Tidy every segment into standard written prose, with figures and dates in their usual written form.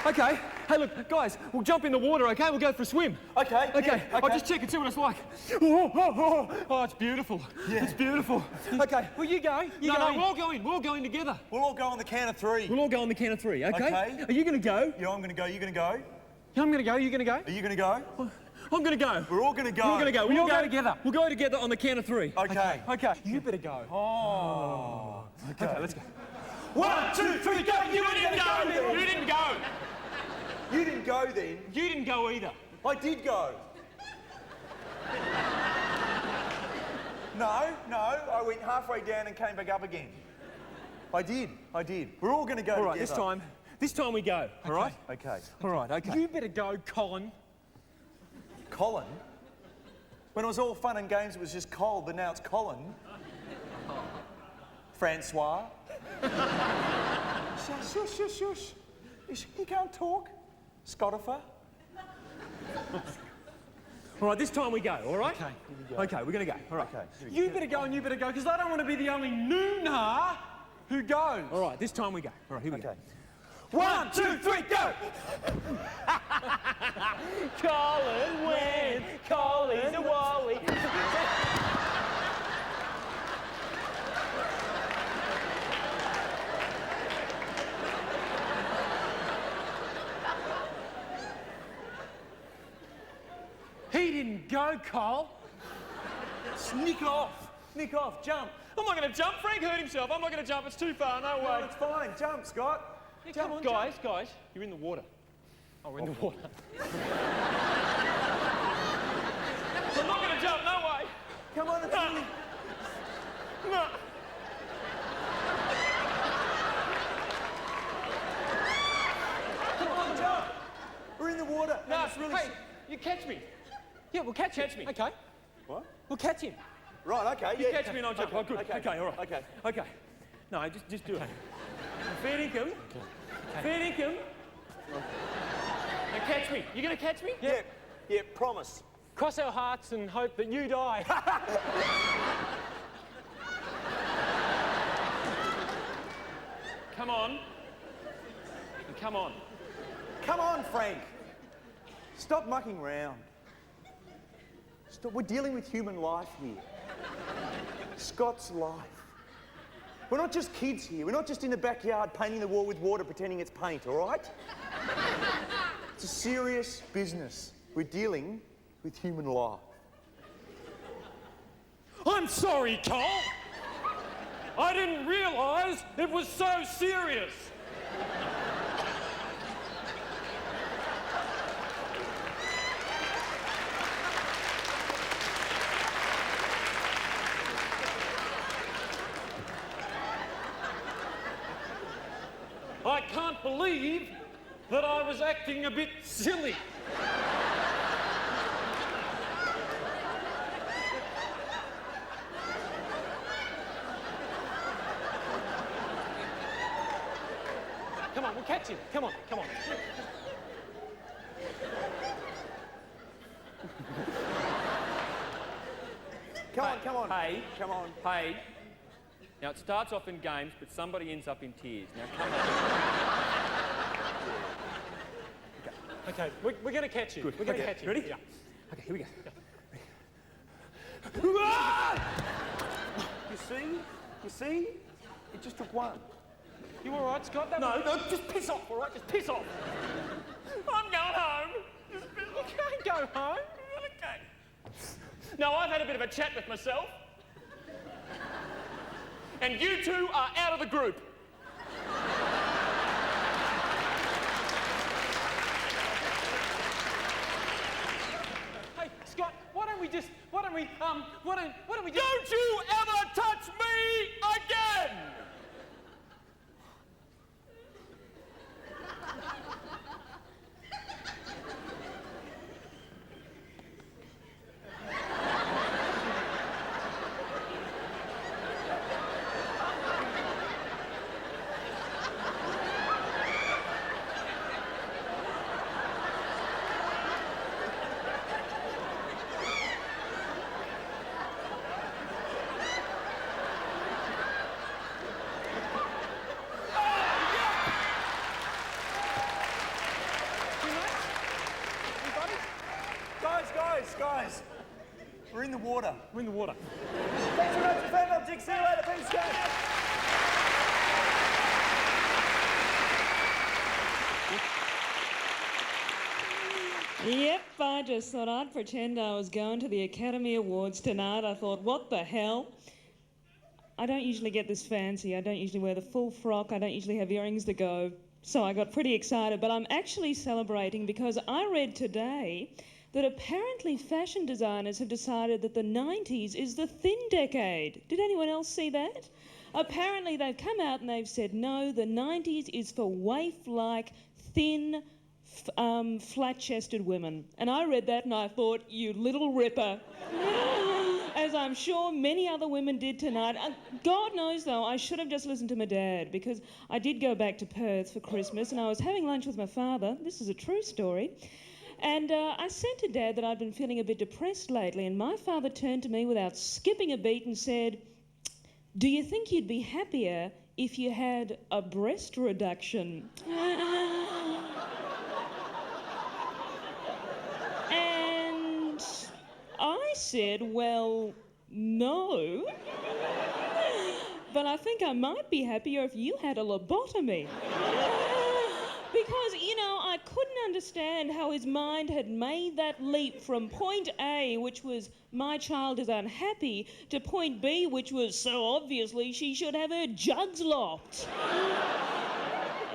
Okay. Hey, look, guys, we'll jump in the water, okay? We'll go for a swim. Okay. Okay. Yeah, I'll just check and see what it's like. Oh, it's beautiful. Yeah. It's beautiful. Okay. Well, you go. No, we're all going. We're all going together. We'll all go on the count of three. We'll all go on the count of three, okay? Okay. Are you going to go? Yeah, I'm going to go. You going to go? Yeah, I'm going to go. You going to go? Are you going to go? I'm going to go. We're all going to go. We're all going to go. We'll go together. We'll go together on the count of three. Okay. Okay. You better go. Oh. Okay, let's go. 1, 2, 3, go! You didn't go! You didn't go! You didn't go then. You didn't go either. I did go. No, I went halfway down and came back up again. I did. We're all going to go all right, together. this time we go, all right? Okay. All right, okay. You better go, Colin. Colin? When it was all fun and games, it was just Cole, but now it's Colin. Francois. Shush. You can't talk. Scottifer. All right, this time we go, all right? Okay, here we go. Okay, we're going to go, all right. Okay. You better go and you better go, because I don't want to be the only nooner who goes. All right, this time we go. All right, here we go. 1, 2, 3, go! Colin wins, Colin's a Wally. He didn't go, Cole. Sneak off, jump. I'm not going to jump. Frank hurt himself. I'm not going to jump. It's too far. No way. No, it's fine. Jump, Scott. Yeah, Jump, come on, jump. guys. You're in the water. Oh, we're in the water. I'm not going to jump. No way. Come on, it's No. No. Come on, jump. We're in the water. No, and it's really... hey, you catch me. Yeah, we'll catch him. me. Okay. What? We'll catch him. Right, okay, You yeah. catch me and I'll jump. Okay, Oh, good. Okay, all right. Okay. No, just do it. Fair income. Fair income. Now catch me. You going to catch me? Yeah, promise. Cross our hearts and hope that you die. Come on. Come on. Come on, Frank. Stop mucking around. Stop. We're dealing with human life here. Scott's life. We're not just kids here. We're not just in the backyard painting the wall with water pretending it's paint, all right? It's a serious business. We're dealing with human life. I'm sorry, Cole. I didn't realise it was so serious. I can't believe that I was acting a bit silly. Come on, we'll catch him. Come on. Come on. Hey. Come on. Hey. Now, it starts off in games, but somebody ends up in tears. Now, come on. Okay, we're going to catch you. Good. We're going to Okay, catch you. ready? Yeah. Okay, here we go. You see? It just took one. You all right, Scott? No, just piss off, all right? Just piss off. I'm going home. You can't go home. Okay. No, I've had a bit of a chat with myself. And you two are out of the group. Hey, Scott, why don't we just... Don't you ever touch me again! We're in the water. Thanks very much for Fern Brady. See you later. Thanks, guys. Yep, I just thought I'd pretend I was going to the Academy Awards tonight. I thought, what the hell? I don't usually get this fancy. I don't usually wear the full frock. I don't usually have earrings that go. So I got pretty excited. But I'm actually celebrating because I read today that apparently fashion designers have decided that the 90s is the thin decade. Did anyone else see that? Apparently they've come out and they've said, no, the 90s is for waif-like, thin, flat-chested women. And I read that and I thought, you little ripper. As I'm sure many other women did tonight. God knows, though, I should have just listened to my dad, because I did go back to Perth for Christmas and I was having lunch with my father. This is a true story. And I said to Dad that I'd been feeling a bit depressed lately, and my father turned to me without skipping a beat and said, do you think you'd be happier if you had a breast reduction? And I said, well, no. But I think I might be happier if you had a lobotomy. Because, you know, I couldn't understand how his mind had made that leap from point A, which was my child is unhappy, to point B, which was so obviously she should have her jugs locked.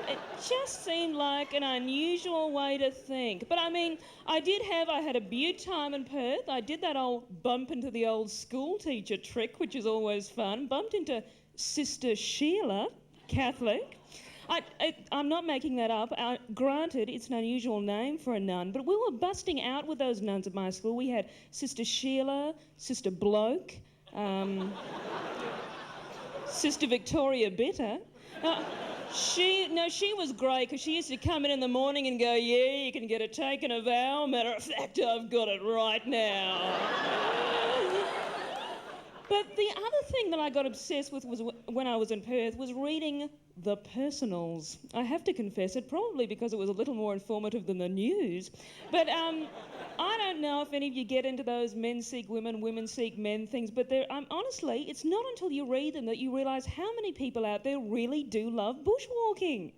It just seemed like an unusual way to think. But I mean, I had a beaut time in Perth. I did that old bump into the old school teacher trick, which is always fun. Bumped into Sister Sheila, Catholic. I'm not making that up. Granted, it's an unusual name for a nun, but we were busting out with those nuns at my school. We had Sister Sheila, Sister Bloke, Sister Victoria Bitter. She was great because she used to come in the morning and go, yeah, you can get a taken a vow. Matter of fact, I've got it right now. But the other thing that I got obsessed with was when I was in Perth was reading the personals. I have to confess it, probably because it was a little more informative than the news. But I don't know if any of you get into those men seek women, women seek men things, but honestly, it's not until you read them that you realise how many people out there really do love bushwalking.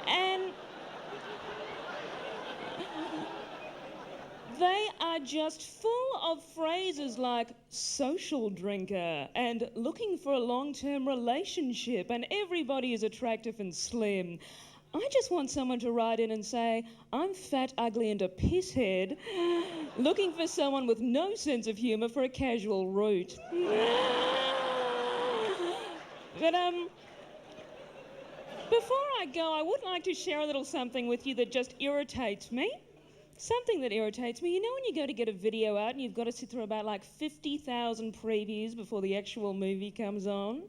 And they are just full of phrases like social drinker and looking for a long-term relationship and everybody is attractive and slim. I just want someone to write in and say, I'm fat, ugly and a pisshead, looking for someone with no sense of humour for a casual route. But before I go, I would like to share a little something with you that just irritates me. Something that irritates me, you know when you go to get a video out and you've got to sit through about like 50,000 previews before the actual movie comes on?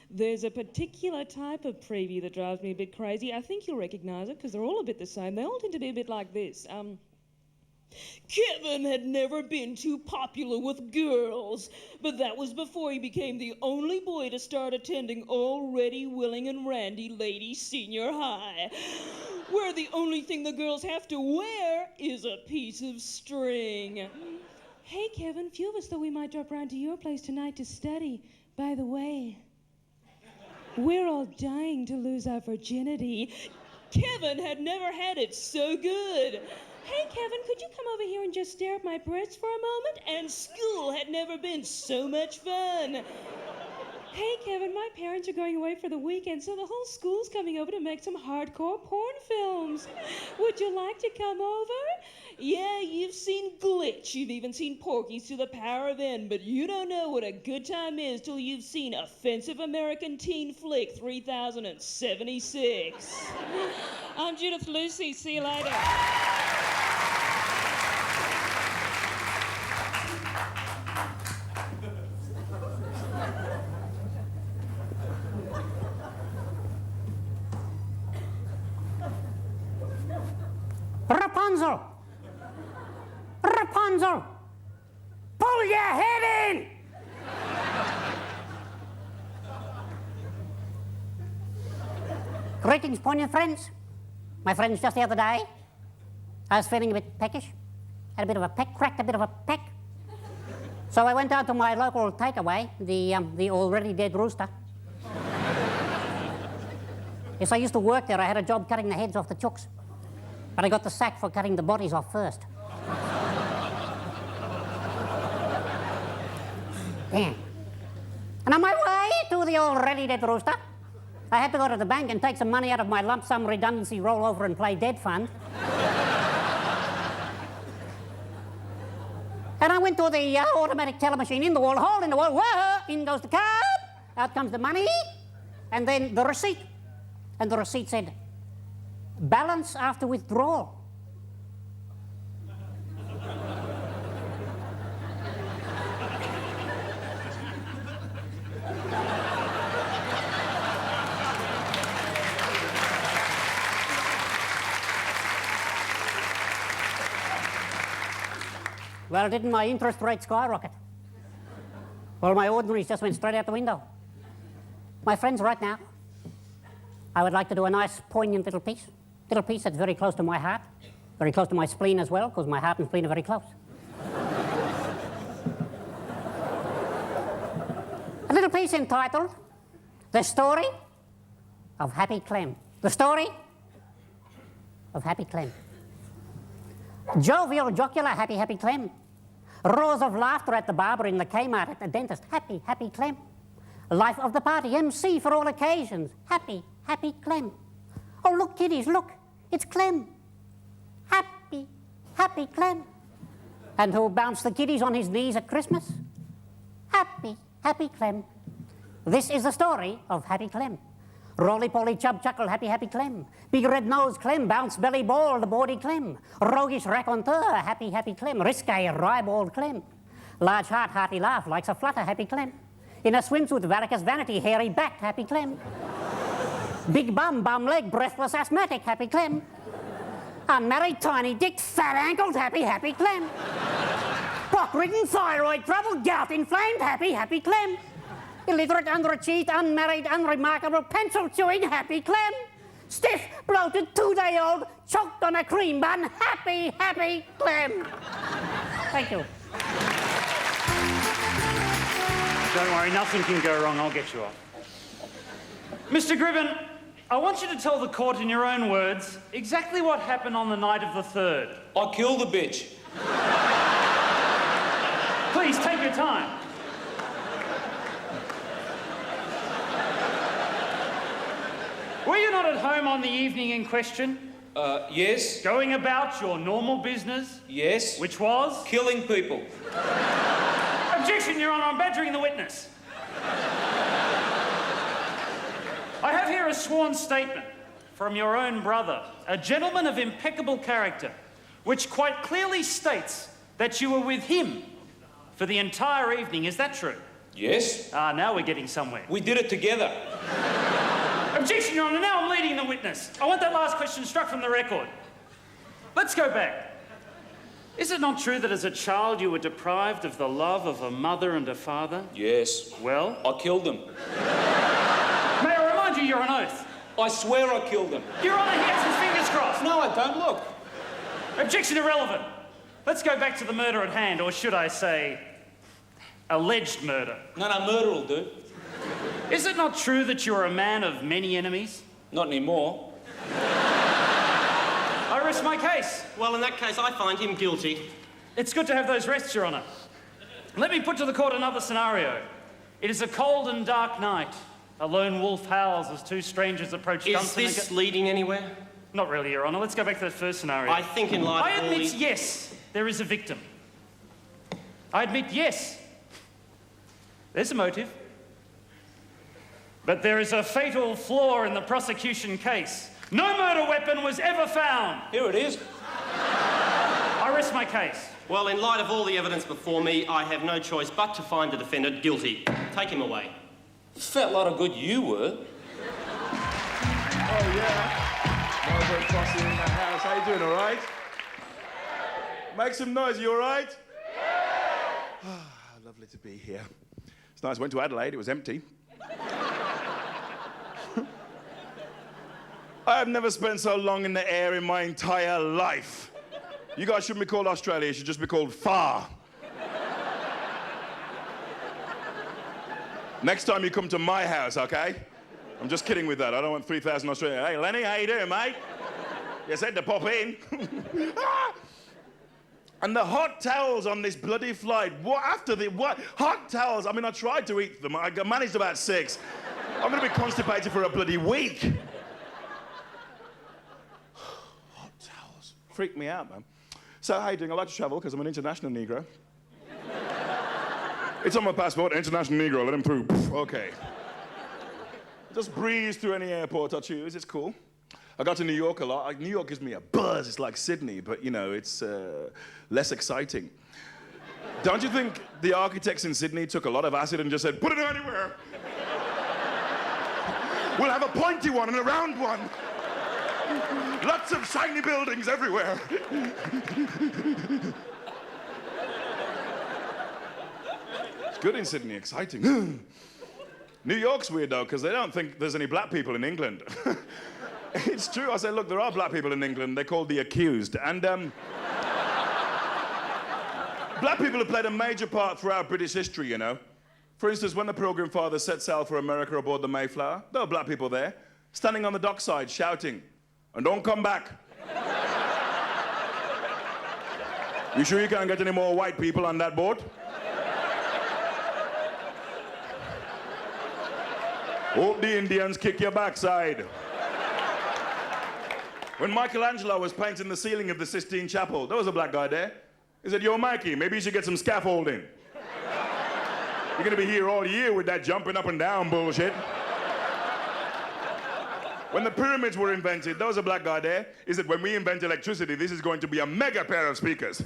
There's a particular type of preview that drives me a bit crazy. I think you'll recognise it because they're all a bit the same. They all tend to be a bit like this. Kevin had never been too popular with girls, but that was before he became the only boy to start attending Already Willing and Randy Ladies Senior High, where the only thing the girls have to wear is a piece of string. Hey, Kevin, few of us thought we might drop round to your place tonight to study. By the way, we're all dying to lose our virginity. Kevin had never had it so good. Hey, Kevin, could you come over here and just stare at my breasts for a moment? And school had never been so much fun. Hey, Kevin, my parents are going away for the weekend, so the whole school's coming over to make some hardcore porn films. Would you like to come over? Yeah, you've seen Glitch. You've even seen Porky's to the Power of N, but you don't know what a good time is till you've seen Offensive American Teen Flick 3076. I'm Judith Lucy. See you later. Rapunzel! Rapunzel! Pull your head in! Greetings, poignant friends. My friends, just the other day, I was feeling a bit peckish. Had a bit of a peck, cracked a bit of a peck. So I went down to my local takeaway, the already dead rooster. Yes, I used to work there. I had a job cutting the heads off the chooks. But I got the sack for cutting the bodies off first. Yeah. And on my way to the already dead rooster, I had to go to the bank and take some money out of my lump sum redundancy rollover and play dead fund. And I went to the automatic teller machine in the wall, hole in the wall, whoa, in goes the card, out comes the money, and then the receipt. And the receipt said, balance after withdrawal. Well, didn't my interest rate skyrocket? Well, my ordinaries just went straight out the window. My friends, right now, I would like to do a nice, poignant little piece that's very close to my heart, very close to my spleen as well, because my heart and spleen are very close. A little piece entitled, The Story of Happy Clem. The Story of Happy Clem. Jovial, jocular, happy, happy Clem. Roars of laughter at the barber, in the Kmart, at the dentist. Happy, happy Clem. Life of the party, MC for all occasions. Happy, happy Clem. Oh, look, kiddies, look. It's Clem. Happy, happy Clem. And who bounced the kiddies on his knees at Christmas? Happy, happy Clem. This is the story of Happy Clem. Roly-poly, chub, chuckle, happy, happy Clem. Big red nose Clem, bounce belly ball, the bawdy Clem. Roguish raconteur, happy, happy Clem. Risque, ribald Clem. Large heart, hearty laugh, likes a flutter, happy Clem. In a swimsuit, varicose vanity, hairy back, happy Clem. Big bum, bum leg, breathless asthmatic, happy Clem. Unmarried, tiny dick, fat ankled, happy, happy Clem. Pock-ridden, thyroid trouble, gout inflamed, happy, happy Clem. Illiterate, underachieved, unmarried, unremarkable, pencil-chewing, happy Clem. Stiff, bloated, 2-day-old, choked on a cream bun, happy, happy Clem. Thank you. Don't worry, nothing can go wrong. I'll get you off. Mr. Gribben, I want you to tell the court in your own words exactly what happened on the night of the 3rd. I killed the bitch. Please, take your time. Were you not at home on the evening in question? Yes. Going about your normal business? Yes. Which was? Killing people. Objection, Your Honour, I'm badgering the witness. I have here a sworn statement from your own brother, a gentleman of impeccable character, which quite clearly states that you were with him for the entire evening. Is that true? Yes. Ah, now we're getting somewhere. We did it together. Objection, Your Honour, now I'm leading the witness. I want that last question struck from the record. Let's go back. Is it not true that as a child you were deprived of the love of a mother and a father? Yes. Well? I killed them. May I remind you, you're on oath. I swear I killed them. Your Honour, he has his fingers crossed. No, I don't. Look. Objection irrelevant. Let's go back to the murder at hand, or should I say, alleged murder. No, murder will do. Is it not true that you're a man of many enemies? Not anymore. I rest my case. Well, in that case, I find him guilty. It's good to have those rests, Your Honour. Let me put to the court another scenario. It is a cold and dark night. A lone wolf howls as two strangers approach Dunstan. Is this leading anywhere? Not really, Your Honour. Let's go back to that first scenario. I think in light of all admit, these... yes, there is a victim. I admit, yes, there's a motive. But there is a fatal flaw in the prosecution case. No murder weapon was ever found. Here it is. I rest my case. Well, in light of all the evidence before me, I have no choice but to find the defendant guilty. Take him away. Fat lot of good you were. Oh, yeah. Melbourne Posse in the house. How you doing, all right? Make some noise. You all right? Lovely to be here. It's nice. Went to Adelaide. It was empty. I have never spent so long in the air in my entire life. You guys shouldn't be called Australia. You should just be called far. Next time you come to my house, okay? I'm just kidding with that. I don't want 3,000 Australians. Hey, Lenny, how you doing, mate? You said to pop in. And the hot towels on this bloody flight. What hot towels? I mean, I tried to eat them. I managed about 6. I'm gonna be constipated for a bloody week. Hot towels. Freak me out, man. So, how you doing? I like to travel because I'm an international Negro. It's on my passport, international Negro, let him through. Okay. Just breeze through any airport I choose, it's cool. I got to New York a lot. New York gives me a buzz. It's like Sydney, but you know, it's less exciting. Don't you think the architects in Sydney took a lot of acid and just said, put it anywhere? We'll have a pointy one and a round one. Lots of shiny buildings everywhere. It's good in Sydney, exciting. New York's weird though, because they don't think there's any black people in England. It's true. I say, look, there are black people in England. They're called the accused. And black people have played a major part throughout British history, you know. For instance, when the Pilgrim Fathers set sail for America aboard the Mayflower, there were black people there, standing on the dockside shouting, and don't come back. You sure you can't get any more white people on that boat? Hope the Indians kick your backside. When Michelangelo was painting the ceiling of the Sistine Chapel, there was a black guy there. He said, yo, Mikey, maybe you should get some scaffolding. You're gonna be here all year with that jumping up and down bullshit. When the pyramids were invented, there was a black guy there. He said, when we invent electricity, this is going to be a mega pair of speakers.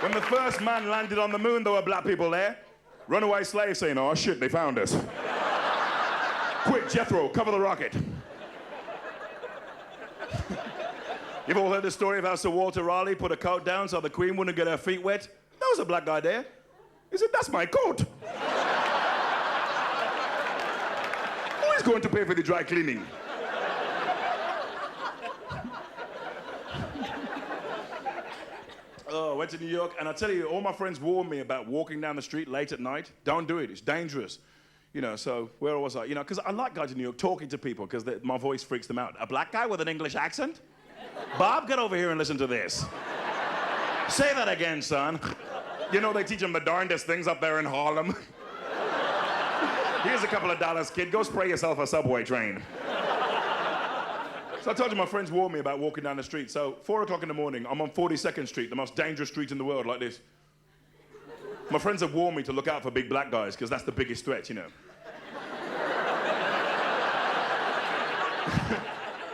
When the first man landed on the moon, there were black people there. Runaway slaves saying, oh shit, they found us. Quick, Jethro, cover the rocket. You've all heard the story of how Sir Walter Raleigh put a coat down so the Queen wouldn't get her feet wet? There was a black guy there. He said, that's my coat. Who is going to pay for the dry cleaning? Oh, I went to New York, and I tell you, all my friends warned me about walking down the street late at night. Don't do it, it's dangerous. You know, so where was I? You know, because I like going to New York, talking to people, because my voice freaks them out. A black guy with an English accent? Bob, get over here and listen to this. Say that again, son. You know, they teach them the darndest things up there in Harlem. Here's a couple of dollars, kid. Go spray yourself a subway train. So I told you my friends warned me about walking down the street. So 4 o'clock in the morning, I'm on 42nd Street, the most dangerous street in the world, like this. My friends have warned me to look out for big black guys, because that's the biggest threat, you know.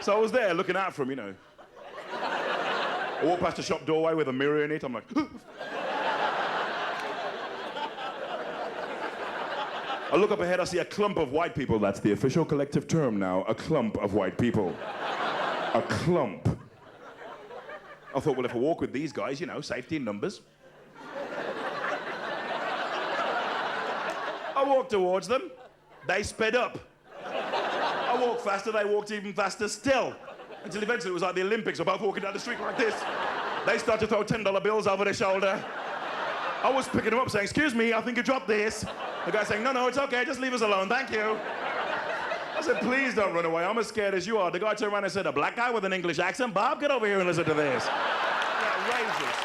So I was there looking out for him, you know. I walked past a shop doorway with a mirror in it. I'm like, I look up ahead, I see a clump of white people. That's the official collective term now, a clump of white people. A clump. I thought, well, if I walk with these guys, you know, safety in numbers. I walked towards them. They sped up. I walked faster, they walked even faster still. Until eventually it was like the Olympics, we're both walking down the street like this. They started to throw $10 bills over their shoulder. I was picking them up saying, excuse me, I think you dropped this. The guy saying, no, no, it's okay, just leave us alone, thank you. I said, please don't run away, I'm as scared as you are. The guy turned around and said, a black guy with an English accent? Bob, get over here and listen to this. Outrageous.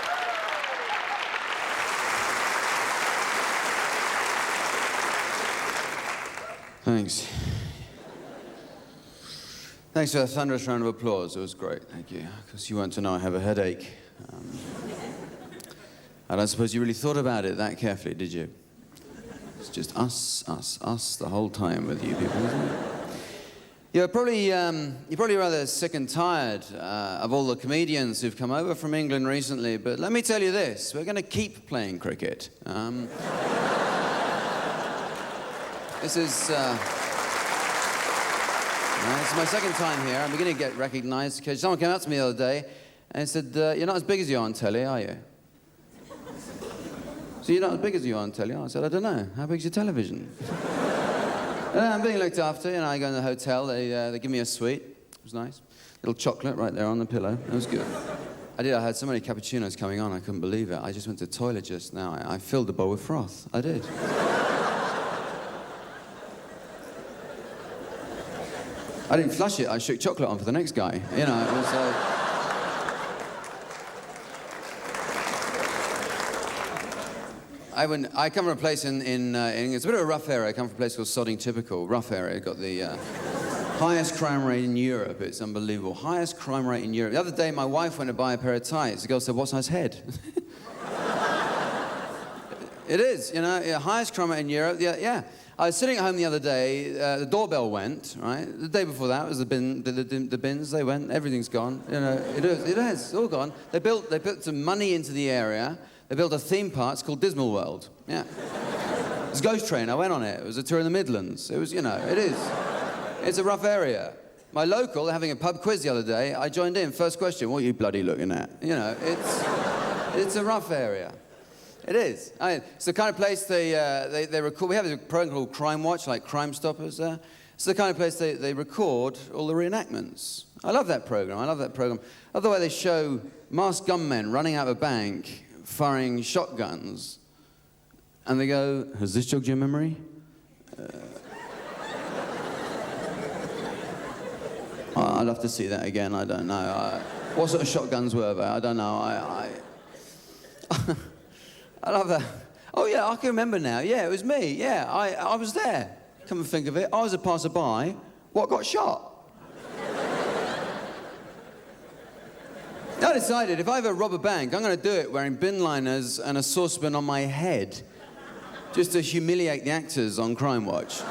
Thanks. Thanks for a thunderous round of applause. It was great, thank you. Because you weren't to know I have a headache. I don't suppose you really thought about it that carefully, did you? It's just us the whole time with you people, isn't it? You're probably rather sick and tired of all the comedians who've come over from England recently, but let me tell you this, we're going to keep playing cricket. This is it's my second time here. I'm beginning to get recognised because someone came up to me the other day and said, you're not as big as you are on telly, are you? So you're not as big as you are on telly? I said, I don't know. How big's your television? I'm being looked after. You know, I go in the hotel. They give me a sweet. It was nice. Little chocolate right there on the pillow. It was good. I did. I had so many cappuccinos coming on, I couldn't believe it. I just went to the toilet just now. I filled the bowl with froth. I did. I didn't flush it. I shook chocolate on for the next guy. You know, it was... I come from a place in it's a bit of a rough area. I come from a place called Sodding Typical. Rough area. Got the highest crime rate in Europe. It's unbelievable. Highest crime rate in Europe. The other day, my wife went to buy a pair of tights. The girl said, "What size head?" It is, you know, highest crime rate in Europe. Yeah. I was sitting at home the other day. The doorbell went. Right. The day before that was the bins. They went. Everything's gone. You know, it is. It's all gone. They put some money into the area. They built a theme park. It's called Dismal World. Yeah. It's a ghost train. I went on it. It was a tour in the Midlands. It was, you know, it is. It's a rough area. My local, they're having a pub quiz the other day. I joined in. First question, what are you bloody looking at? You know, it's a rough area. It is. It's the kind of place they record. We have a program called Crime Watch, like Crime Stoppers. It's the kind of place they record all the reenactments. I love that program. I love the way they show masked gunmen running out of a bank, firing shotguns, and they go, "Has this jogged your memory?" I'd love to see that again. I don't know. What sort of shotguns were they? I don't know. I love that. Oh yeah, I can remember now. Yeah, it was me. Yeah, I was there. Come and think of it, I was a passerby. What got shot? I decided if I ever rob a bank, I'm going to do it wearing bin liners and a saucepan on my head, just to humiliate the actors on Crime Watch.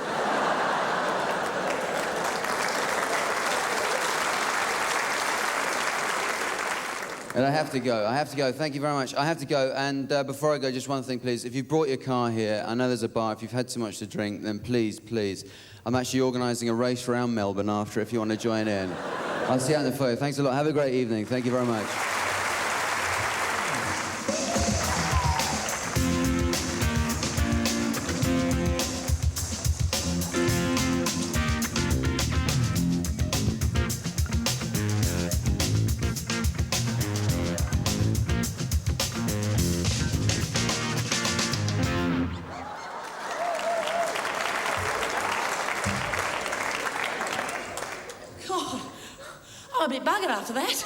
And I have to go. Thank you very much. I have to go, and before I go, just one thing, please. If you've brought your car here, I know there's a bar. If you've had too much to drink, then please, please. I'm actually organising a race around Melbourne after, if you want to join in. I'll see you out in the foyer. Thanks a lot. Have a great evening. Thank you very much. I'm a bit buggered after that.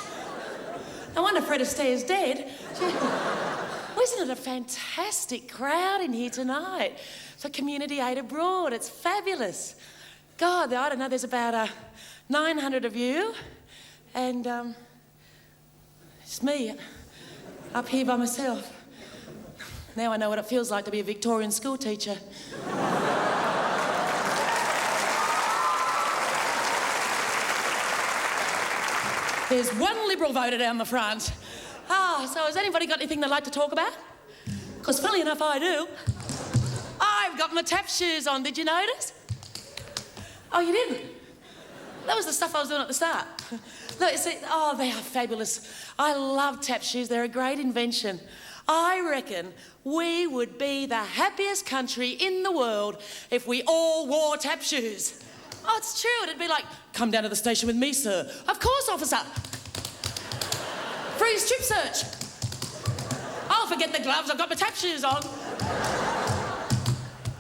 No wonder Fred Astaire's dead. Isn't it a fantastic crowd in here tonight for Community Aid Abroad? It's fabulous. God, I don't know, there's about 900 of you, and it's me up here by myself. Now I know what it feels like to be a Victorian school teacher. There's one Liberal voter down the front. So has anybody got anything they'd like to talk about? Because funnily enough, I do. I've got my tap shoes on, did you notice? Oh, you didn't? That was the stuff I was doing at the start. Look, see, oh, they are fabulous. I love tap shoes, they're a great invention. I reckon we would be the happiest country in the world if we all wore tap shoes. Oh, it's true. It'd be like, come down to the station with me, sir. Of course, officer. Free strip search. I'll forget the gloves. I've got my tap shoes on.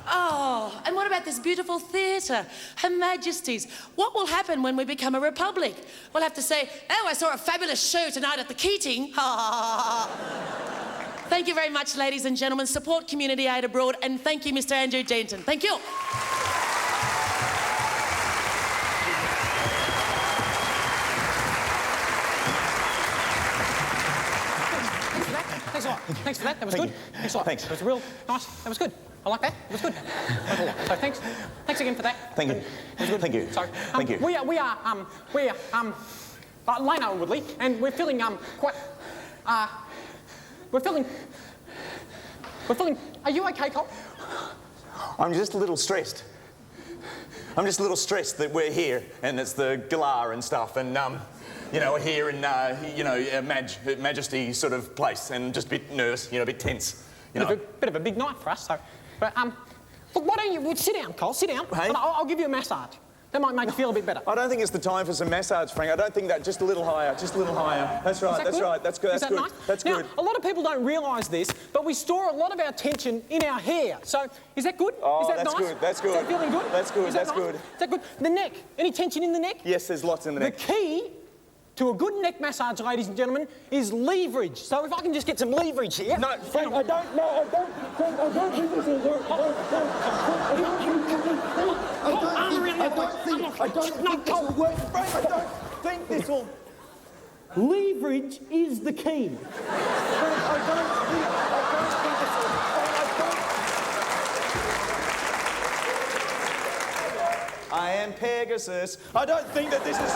Oh, and what about this beautiful theatre? Her Majesty's. What will happen when we become a republic? We'll have to say, oh, I saw a fabulous show tonight at the Keating. Thank you very much, ladies and gentlemen. Support Community Aid Abroad, and thank you, Mr. Andrew Denton. Thank you. Thanks for that. That was good. Thanks a lot. Thanks. That was real nice. That was good. I like that. It was good. So thanks. Thanks again for that. Thank you. It was good. Thank you. Sorry. Thank you. We are Lano and Woodley, and we're feeling quite. We're feeling. Are you okay, Cole? I'm just a little stressed. I'm just a little stressed that we're here and it's the Gala and stuff, and you know, we're here in you know, Majesty sort of place, and just a bit nervous, you know, a bit tense. You know, Bit of a big night for us, so. But look, why don't you sit down, Cole? Sit down. Hey. And I'll give you a massage. That might make you feel a bit better. I don't think it's the time for some massage, Frank. I don't think that. Just a little higher. Just a little higher. That's right. That's right. That's good. Is that nice? That's now, good. A lot of people don't realise this, but we store a lot of our tension in our hair. So, is that good? Oh, is that that's nice? good. That's good. Is that feeling good? That's good. Is that That's nice? good. Is that good? The neck. Any tension in the neck? Yes, there's lots in the neck. The key to a good neck massage, ladies and gentlemen, is leverage. So if I can just get some leverage here. No, Frank, I don't. No, I don't. Frank, I don't think this will work. I don't think this will. Leverage is the key. Frank, I don't think this will. I am Pegasus. I don't think that this is.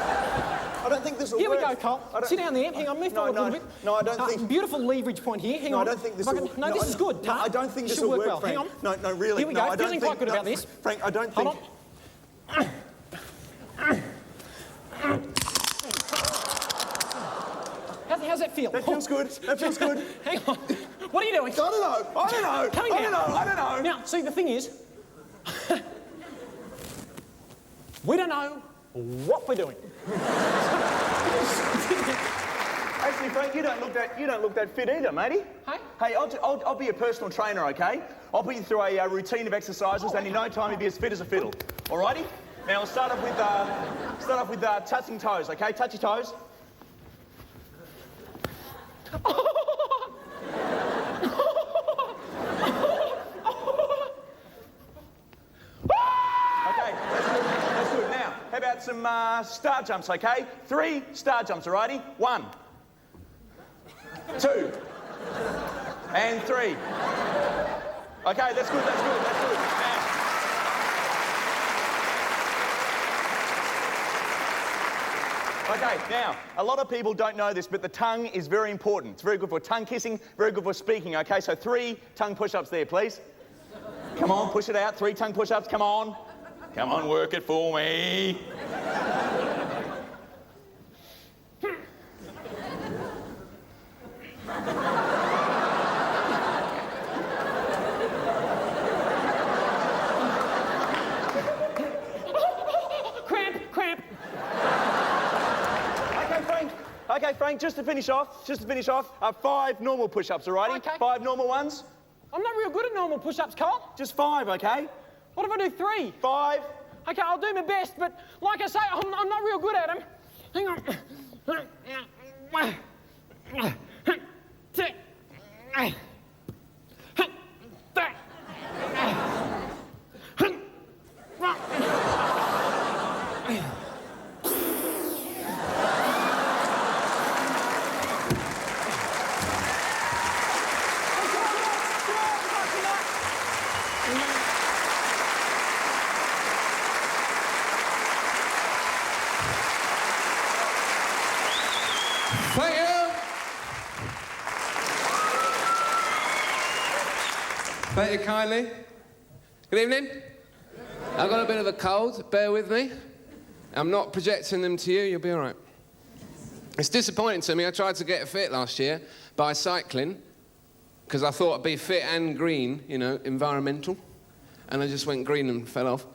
I don't think this will Here work. we go, Carl. Sit down there. Hang on, move forward a little bit. No, I don't think. Beautiful leverage point here. Hang on. I don't think this will. No, this is good. No, I don't think this should will work work, well. Frank. Hang on. No, really. Here we go. I don't Feeling think, quite good about this. Frank, I don't think. Hold on. How's that feel? That feels good. That feels good. Hang on. What are you doing? I don't know. I don't know. Coming I down. don't know. I don't know. Now, see, the thing is, we don't know what we're doing. Actually, Frank, you don't look that fit either, matey. Hey? Hey, I'll be your personal trainer, okay? I'll put you through a routine of exercises, and in no time you'll be as fit as a fiddle. Alrighty? Now I'll start off with touching toes, okay? Touch your toes. Okay, that's good. Now, how about some star jumps, okay? 3 star jumps, alrighty? 1, 2, and 3. Okay, that's good. Okay, now, a lot of people don't know this, but the tongue is very important. It's very good for tongue kissing, very good for speaking, okay? So 3 tongue push-ups there, please. Come on, push it out. 3 tongue push-ups, come on. Come on, work it for me. Cramp. Okay, Frank, just to finish off, 5 normal push-ups, alrighty? Okay. 5 normal ones. I'm not real good at normal push-ups, Carl. Just 5, okay? What if I do 3? 5. Okay, I'll do my best, but like I say, I'm not real good at them. Hang on. Thank you. Thank you kindly. Good evening. I've got a bit of a cold, bear with me. I'm not projecting them to you, you'll be all right. It's disappointing to me. I tried to get fit last year by cycling because I thought I'd be fit and green, you know, environmental. And I just went green and fell off.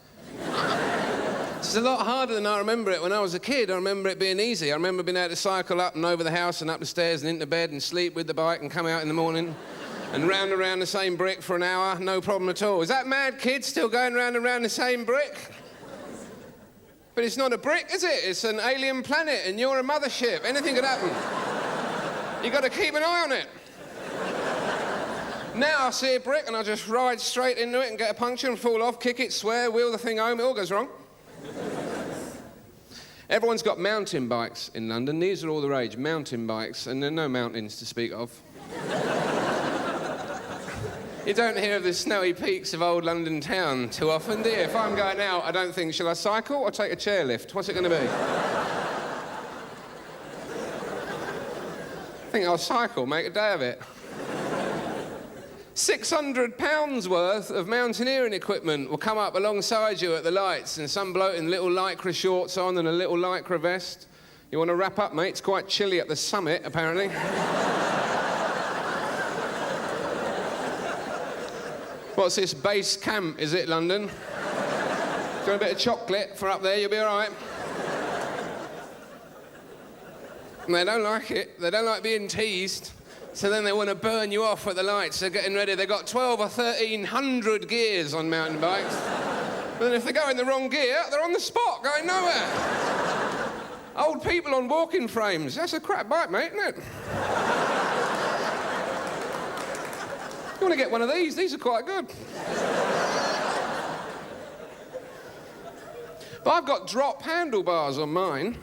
It's a lot harder than I remember it when I was a kid. I remember it being easy. I remember being able to cycle up and over the house and up the stairs and into bed and sleep with the bike and come out in the morning and round and round the same brick for an hour, no problem at all. Is that mad kid still going round and round the same brick? But it's not a brick, is it? It's an alien planet and you're a mothership. Anything could happen. You've got to keep an eye on it. Now I see a brick and I just ride straight into it and get a puncture and fall off, kick it, swear, wheel the thing home, it all goes wrong. Everyone's got mountain bikes in London. These are all the rage, mountain bikes, and there are no mountains to speak of. You don't hear of the snowy peaks of old London town too often, do you? If I'm going out, I don't think, shall I cycle or take a chairlift? What's it going to be? I think I'll cycle, make a day of it. £600 worth of mountaineering equipment will come up alongside you at the lights and some bloke in little lycra shorts on and a little lycra vest. You want to wrap up, mate? It's quite chilly at the summit, apparently. What's this, base camp, is it, London? Got a bit of chocolate for up there, you'll be all right. And they don't like it. They don't like being teased. So then they want to burn you off at the lights. They're getting ready. They've got 12 or 1,300 gears on mountain bikes. But then if they go in the wrong gear, they're on the spot, going nowhere. Old people on walking frames. That's a crap bike, mate, isn't it? You want to get one of these? These are quite good. But I've got drop handlebars on mine.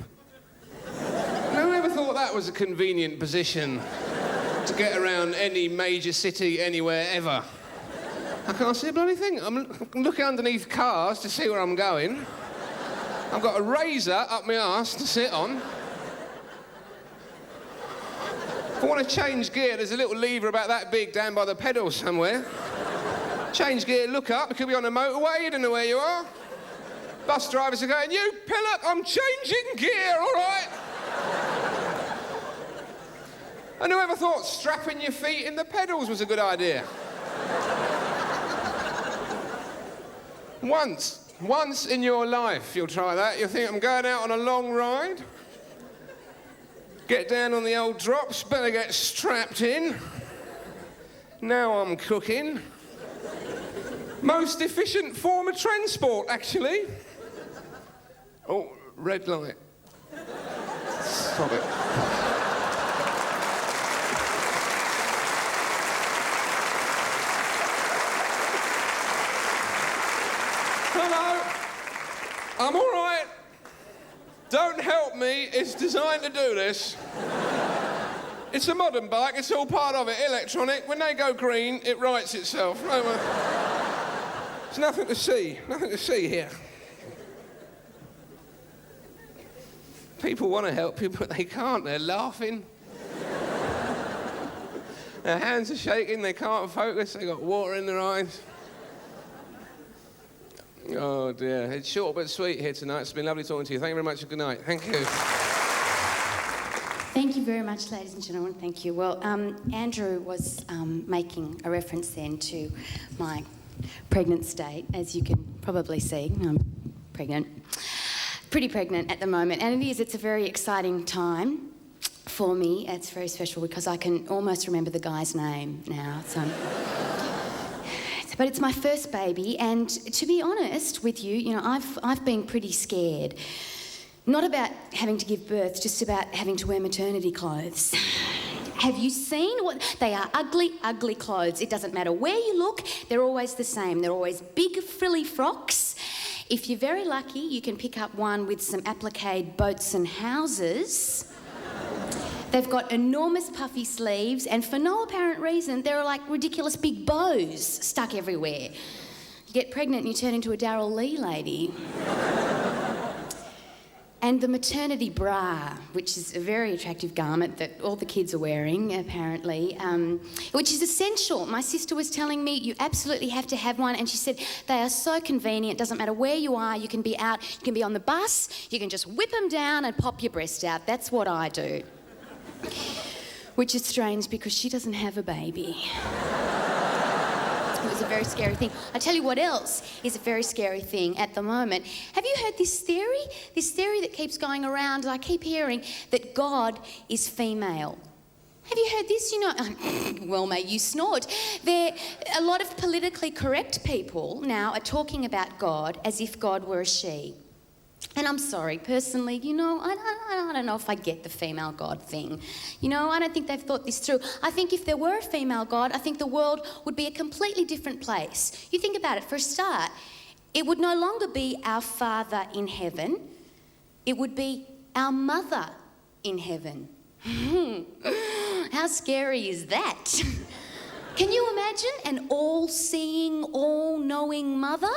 No one ever thought that was a convenient position to get around any major city anywhere ever. I can't see a bloody thing. I'm looking underneath cars to see where I'm going. I've got a razor up my arse to sit on. If I want to change gear, there's a little lever about that big down by the pedal somewhere. Change gear, look up, it could be on a motorway, you don't know where you are. Bus drivers are going, "You pillock, I'm changing gear, all right?" And whoever thought strapping your feet in the pedals was a good idea? Once in your life you'll try that. You'll think, I'm going out on a long ride. Get down on the old drops, better get strapped in. Now I'm cooking. Most efficient form of transport, actually. Oh, red light. Stop it. Hello. I'm all right. Don't help me. It's designed to do this. It's a modern bike. It's all part of it. Electronic. When they go green, it rights itself. There's nothing to see. Nothing to see here. People want to help you, but they can't. They're laughing. Their hands are shaking. They can't focus. They've got water in their eyes. Oh, dear. It's short but sweet here tonight. It's been lovely talking to you. Thank you very much and good night. Thank you. Thank you very much, ladies and gentlemen. Thank you. Well, Andrew was making a reference then to my pregnant state. As you can probably see, I'm pregnant. Pretty pregnant at the moment. And it's a very exciting time for me. It's very special because I can almost remember the guy's name now. But it's my first baby, and to be honest with you, I've been pretty scared. Not about having to give birth, just about having to wear maternity clothes. Have you seen what? They are ugly, ugly clothes. It doesn't matter where you look, they're always the same. They're always big, frilly frocks. If you're very lucky, you can pick up one with some appliqued boats and houses. They've got enormous puffy sleeves, and for no apparent reason, there are like ridiculous big bows stuck everywhere. You get pregnant and you turn into a Daryl Lee lady. And the maternity bra, which is a very attractive garment that all the kids are wearing, apparently, which is essential. My sister was telling me you absolutely have to have one, and she said they are so convenient. Doesn't matter where you are, you can be out, you can be on the bus, you can just whip them down and pop your breast out. That's what I do. Which is strange because she doesn't have a baby. It was a very scary thing. I tell you what else is a very scary thing at the moment. Have you heard this theory? This theory that keeps going around, I keep hearing, that God is female. Have you heard this? Well, mate, you snort. A lot of politically correct people now are talking about God as if God were a she. And I'm sorry, personally, I don't know if I get the female God thing. I don't think they've thought this through. I think if there were a female God, I think the world would be a completely different place. You think about it, for a start, it would no longer be our Father in heaven. It would be our Mother in heaven. How scary is that? Can you imagine an all-seeing, all-knowing mother?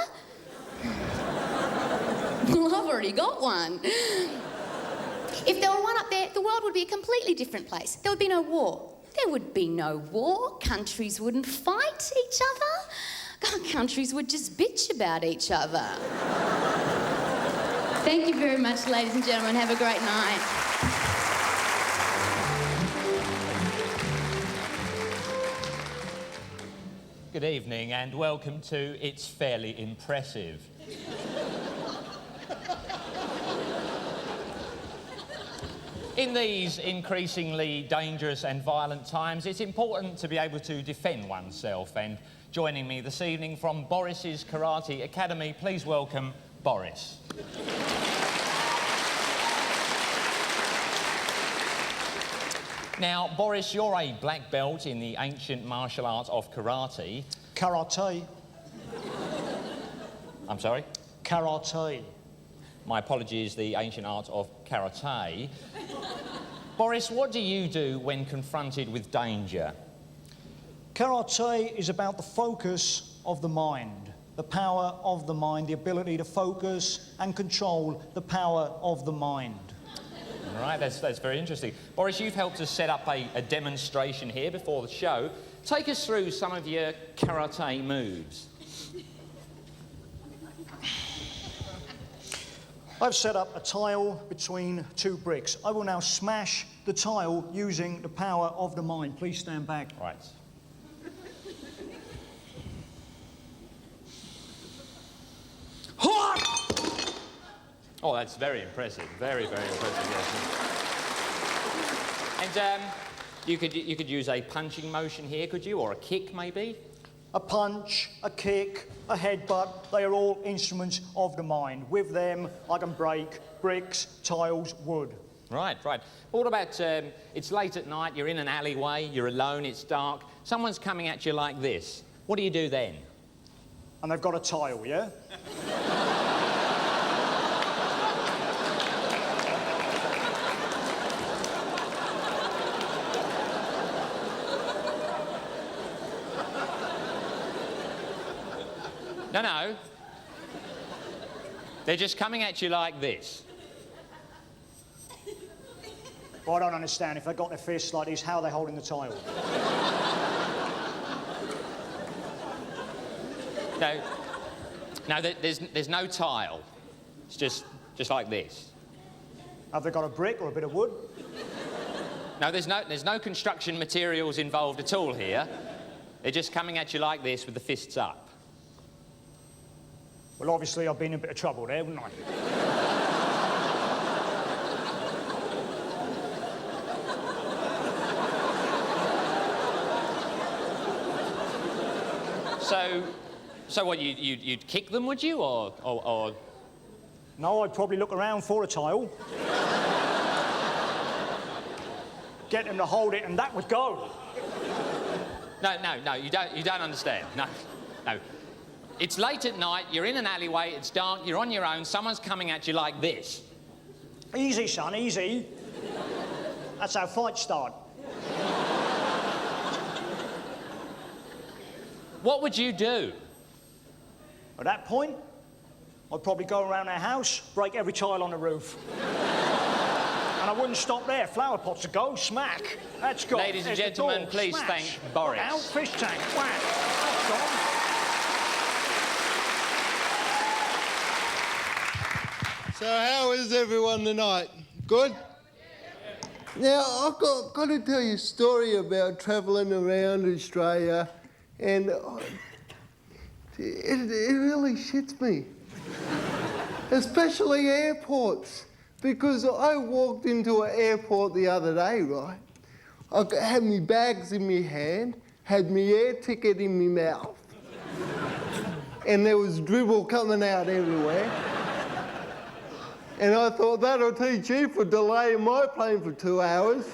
Well, I've already got one. If there were one up there, the world would be a completely different place. There would be no war. There would be no war. Countries wouldn't fight each other. Countries would just bitch about each other. Thank you very much, ladies and gentlemen. Have a great night. Good evening and welcome to It's Fairly Impressive. In these increasingly dangerous and violent times, it's important to be able to defend oneself. And joining me this evening from Boris's Karate Academy, please welcome Boris. Now, Boris, you're a black belt in the ancient martial art of karate. Karate. I'm sorry? Karate. My apologies, the ancient art of karate. Boris, what do you do when confronted with danger? Karate is about the focus of the mind, the power of the mind, the ability to focus and control the power of the mind. All right, that's very interesting. Boris, you've helped us set up a demonstration here before the show. Take us through some of your karate moves. I've set up a tile between two bricks. I will now smash the tile using the power of the mind. Please stand back. Right. Oh, that's very impressive. Very, very impressive, yes. And you could use a punching motion here, could you? Or a kick, maybe? A punch, a kick, a headbutt, they are all instruments of the mind. With them, I can break bricks, tiles, wood. Right, right. What about, it's late at night, you're in an alleyway, you're alone, it's dark, someone's coming at you like this. What do you do then? And they've got a tile, yeah? No. They're just coming at you like this. Well, I don't understand. If they've got their fists like this, how are they holding the tile? No, there's no tile. It's just like this. Have they got a brick or a bit of wood? No, there's no construction materials involved at all here. They're just coming at you like this with the fists up. Well, obviously, I've been in a bit of trouble there, haven't I? So what, you'd kick them, would you, or...? No, I'd probably look around for a tile. Get them to hold it, and that would go. No, you don't understand. No. It's late at night, you're in an alleyway, it's dark, you're on your own, someone's coming at you like this. Easy, son, easy. That's how fights start. What would you do? At that point, I'd probably go around their house, break every tile on the roof. And I wouldn't stop there. Flower pots would go, smack. That's gone. Ladies and gentlemen, please thank Boris. Out, fish tank, whack. That's gone. So how is everyone tonight? Good? Now, I've got to tell you a story about travelling around Australia, and it really shits me. Especially airports, because I walked into an airport the other day, right? I had my bags in my hand, had my air ticket in my mouth, and there was dribble coming out everywhere. And I thought, that'll teach you for delaying my plane for 2 hours.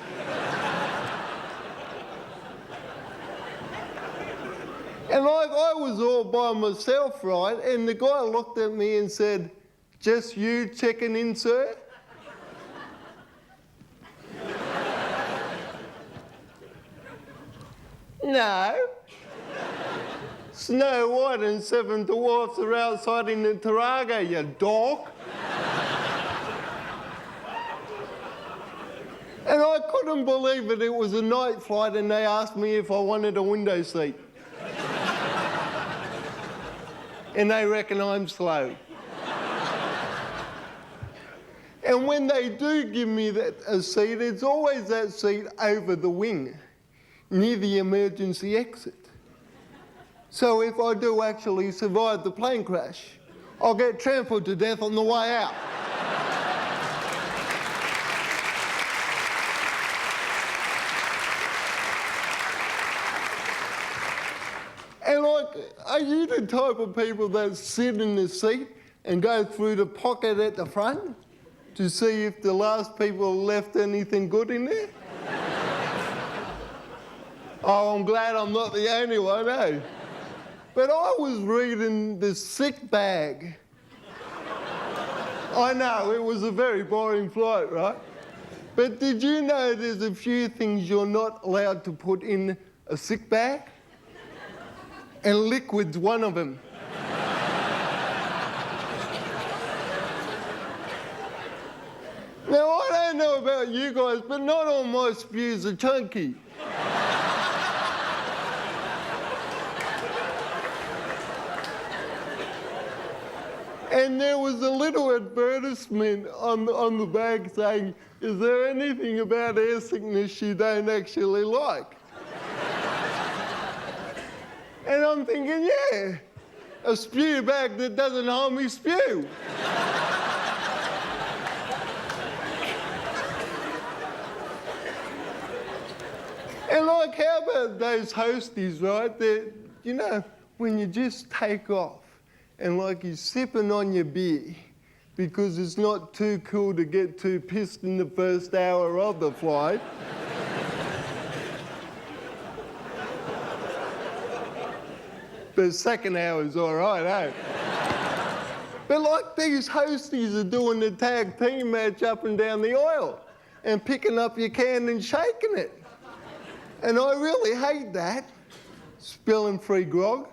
And I was all by myself, right? And the guy looked at me and said, "Just you checking in, sir?" No. Snow White and 7 dwarfs are outside in the Taraga, you dog. And I couldn't believe it. It was a night flight and they asked me if I wanted a window seat. And they reckon I'm slow. And when they do give me a seat, it's always that seat over the wing, near the emergency exit. So if I do actually survive the plane crash, I'll get trampled to death on the way out. And like, are you the type of people that sit in the seat and go through the pocket at the front to see if the last people left anything good in there? Oh, I'm glad I'm not the only one, eh? But I was reading the sick bag. I know, it was a very boring flight, right? But did you know there's a few things you're not allowed to put in a sick bag? And liquid's one of them. Now, I don't know about you guys, but not all my spews are chunky. And there was a little advertisement on the bag saying, is there anything about air sickness you don't actually like? And I'm thinking, yeah, a spew bag that doesn't hold me spew. And like, how about those hosties, right? That, you know, when you just take off and like you're sipping on your beer because it's not too cool to get too pissed in the first hour of the flight. But second hour's all right, eh? But like these hosties are doing the tag team match up and down the aisle and picking up your can and shaking it. And I really hate that, spilling free grog.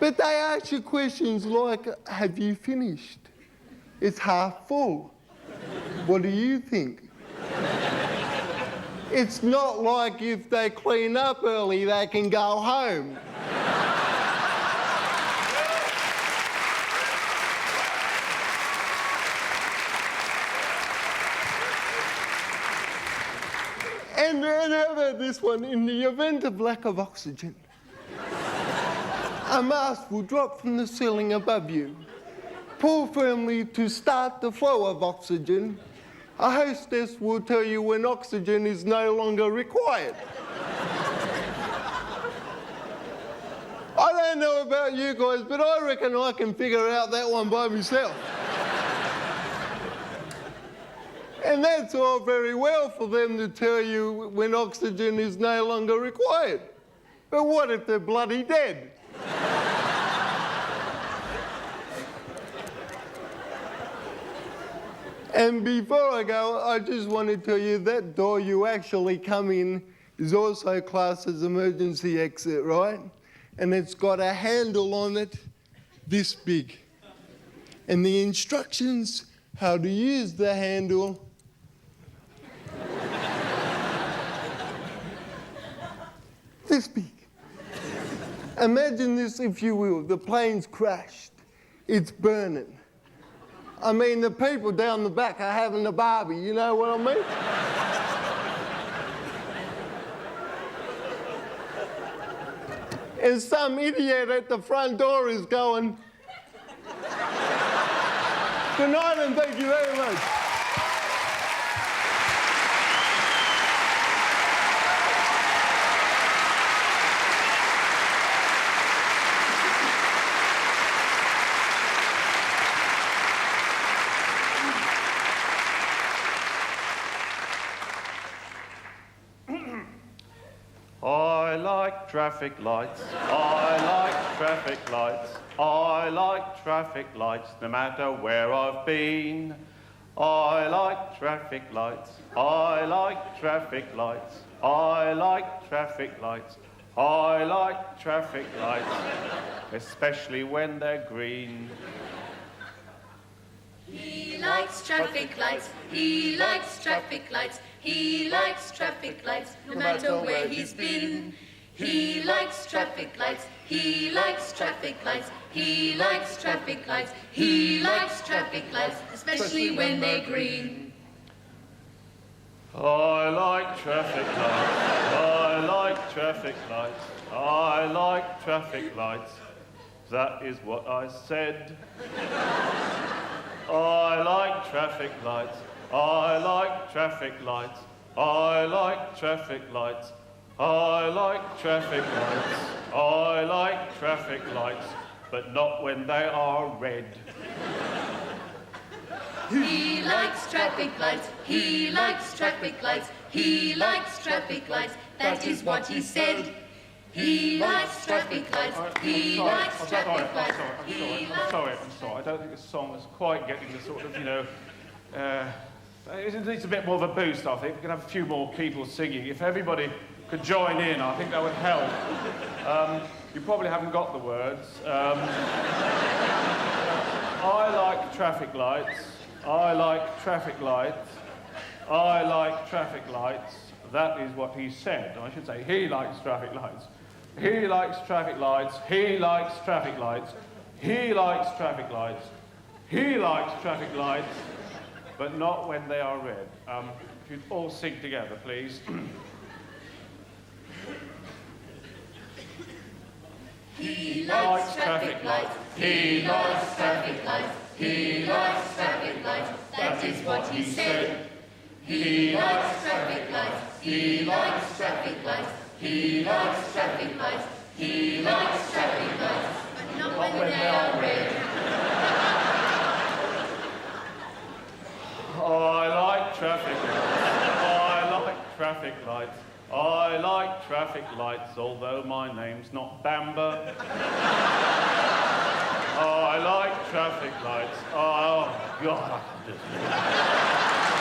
But they ask you questions like, have you finished? It's half full. What do you think? It's not like if they clean up early, they can go home. And how about this one? In the event of lack of oxygen, a mask will drop from the ceiling above you. Pull firmly to start the flow of oxygen. A hostess will tell you when oxygen is no longer required. I don't know about you guys, but I reckon I can figure out that one by myself. And that's all very well for them to tell you when oxygen is no longer required. But what if they're bloody dead? And before I go, I just want to tell you that door you actually come in is also classed as emergency exit, right? And it's got a handle on it this big. And the instructions how to use the handle this big. Imagine this, if you will. The plane's crashed. It's burning. I mean, the people down the back are having a barbie, you know what I mean? And some idiot at the front door is going, good night and thank you very much. I like traffic lights, I like traffic lights, I like traffic lights, no matter where I've been. I like traffic lights, I like traffic lights, I like traffic lights, I like traffic lights, especially when they're green. He likes traffic lights, he likes traffic lights, he likes traffic lights, no matter where he's been. He likes traffic lights, he likes traffic lights, he likes traffic lights, he likes traffic lights, especially when they're green. I like traffic lights, I like traffic lights, I like traffic lights. That is what I said. I like traffic lights, I like traffic lights, I like traffic lights, I like traffic lights. I like traffic lights, but not when they are red. He likes traffic lights. He likes traffic lights. He likes traffic lights. That is what he said. He likes traffic lights. He likes traffic lights. I'm sorry. I don't think this song is quite getting the sort of, it needs a bit more of a boost, I think. We can have a few more people singing. If everybody could join in, I think that would help. You probably haven't got the words. I like traffic lights. I like traffic lights. I like traffic lights. That is what he said. I should say he likes traffic lights. He likes traffic lights. He likes traffic lights. He likes traffic lights. He likes traffic lights, but not when they are red. If you'd all sing together, please. He likes traffic lights. He likes traffic lights. He likes traffic lights. That is what he said. He likes traffic lights. He likes traffic lights. He likes traffic lights. He likes traffic lights, but not when they are red. I like traffic lights. I like traffic lights. I like traffic lights, although my name's not Bamber. I like traffic lights. Oh, God, I can just...